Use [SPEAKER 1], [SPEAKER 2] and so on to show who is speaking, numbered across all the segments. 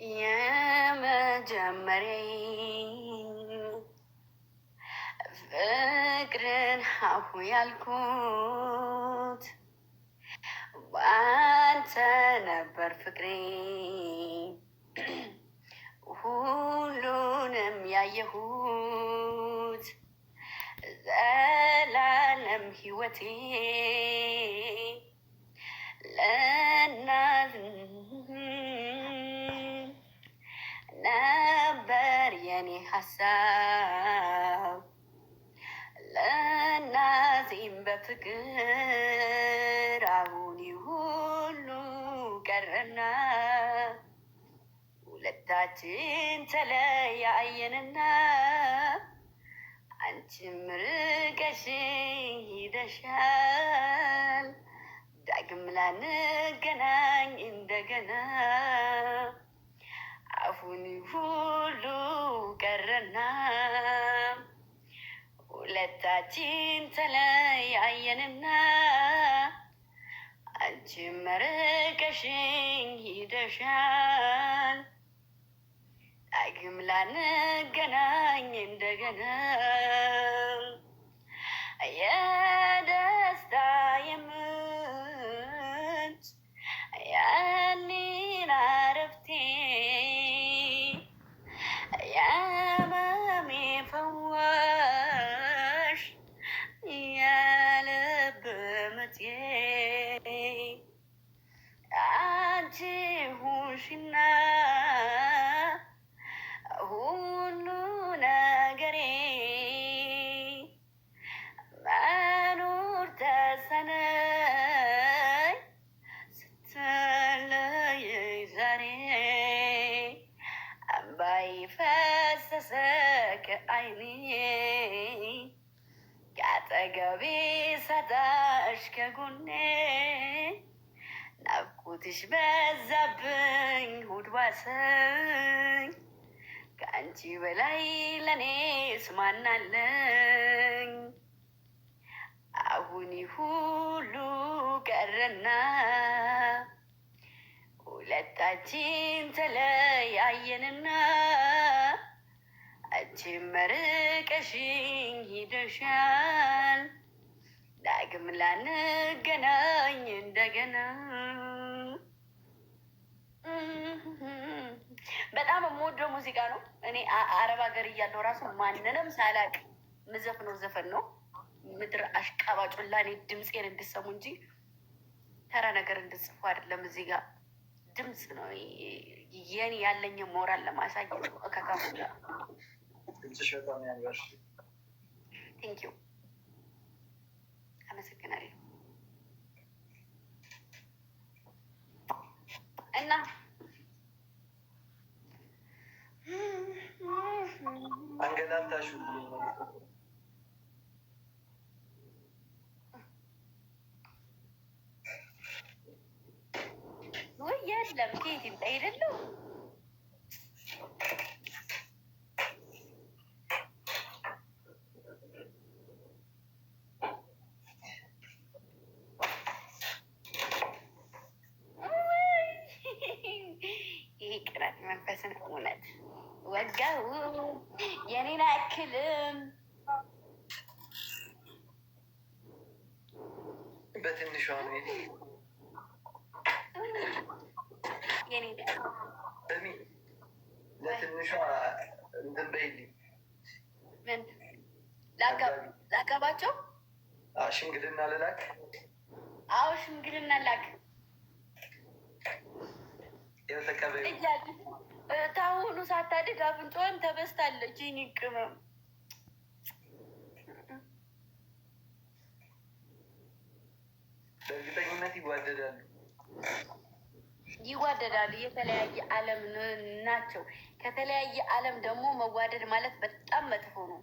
[SPEAKER 1] የመጀመሪያ ፍቅርን ሀሁ ያልኩት ባንተ ነበር ፍቅሬ ሁሉንም ያየሁት ዘላለም ሕይወቴ ለእናት ነበር የኔ ሀሳብ ለእናቴም በፍቅር አሁን ሁሉ ቀረና ሁለታችን ተለያየንና አንቺም ርቀሽኝ ሂደሻል ዳግም ላንገናኝ እንደገና አሁን ሁሉ ቀረና ሁለታችን ተለያየንና አንቺም ርቀሽኝ ሂደሻል ዳግም ላንገናኝ እንደገና የደስታ የምንጭ ያኔን አረፍቴ የህመሜ ፈዋሽ የልብ ምቴ አንቺ ሁንሽና ሁሉ ነገሬ መኖር ተሳነኝ ስትለየኝ ዛሬ እምባይ ፈሰሰ ከዓይኔ ከአጠገቤ ሳጣሽ ከጎኔ ናፍቆትሽ በዛብኝ ሆድ ባሰኝ ከአንቺ በላይ ለኔስ ማን አለኝ አሁን ሁሉ ቀረና ሁለታችን ተለያየንና አንቺም ርቀሽኝ ሂደሻል ዳግም ላንገናኝ እንደገና። በጣም የምወደው ሙዚቃ ነው። እኔ አረብ ሀገር እያለሁ ራሱ ማንንም ሳላቅ ምዘፍነው ዘፈን ነው። ምድር አሽቃባጮላ እኔ ድምፄን እንድሰሙ እንጂ ተራ ነገር እንድጽፉ አይደለም። እዚህ ጋር ድምፅ ነው የኔ ያለኝ ሞራል ለማሳየት ነው። እከካሙ ቴንኪው አመሰግናለሁ። እና
[SPEAKER 2] አንገላታሹ
[SPEAKER 1] ወይ የለም ከየት ይምጣ አይደለም ቅናት መንፈስን እውነት ወጋው የኔን አክልም
[SPEAKER 2] በትንሿ ነው
[SPEAKER 1] የኔ
[SPEAKER 2] ለትንሿ እንትን በይልኝ
[SPEAKER 1] ምን ላጋባቸው
[SPEAKER 2] ሽምግልና ልላክ
[SPEAKER 1] አዎ ሽምግልና ላክ ታሁኑ ሳታድግ አፍንጫዋን ተበስታለች። ይህን ቅመም
[SPEAKER 2] በእርግጠኝነት
[SPEAKER 1] ይዋደዳሉ። የተለያየ ዓለም ናቸው። ከተለያየ ዓለም ደግሞ መዋደድ ማለት በጣም መጥፎ ነው።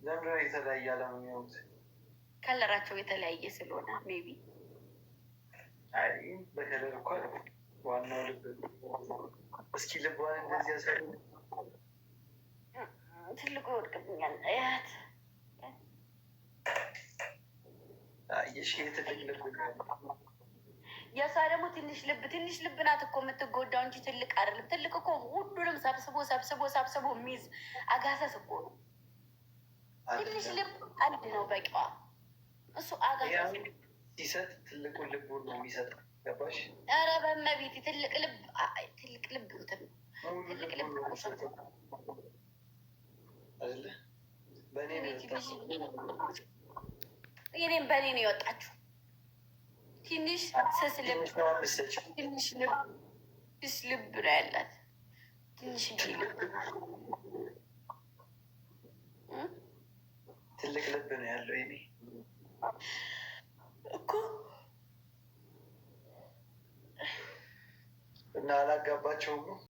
[SPEAKER 2] ዘንድሮ የተለያየ ዓለም የሚሆኑት
[SPEAKER 1] ከለራቸው የተለያየ ስለሆነ ሜቢ
[SPEAKER 2] በከለር እኮ ዋናው ልብ። እስኪ ልቧን እንደዚህ ያሳዩ።
[SPEAKER 1] ትልቁ ይወድቅብኛል። ያት
[SPEAKER 2] የሺ ትልቅ ልብ
[SPEAKER 1] የእሷ ደግሞ ትንሽ ልብ ናት እኮ የምትጎዳው እንጂ ትልቅ አይደለም። ትልቅ እኮ ሁሉንም ሰብስቦ የሚይዝ አጋሰስ እኮ ነው። ትንሽ ልብ አንድ ነው በቂዋ። እሱ አጋሰስ
[SPEAKER 2] ሲሰጥ ትልቁን ልቡን ነው የሚሰጠው። ገባሽ?
[SPEAKER 1] ኧረ በእመቤቴ ትልቅ ልብ እንትን ነው። ትልቅ ልብ
[SPEAKER 2] አይደለ?
[SPEAKER 1] እኔም በእኔ ነው የወጣችሁ። ትንሽ ስስ ልብ ነው ያላት። ትንሽ ልብ
[SPEAKER 2] ትልቅ ልብ ነው ያለው እኔ
[SPEAKER 1] እኮ
[SPEAKER 2] እና አላጋባቸውም ነው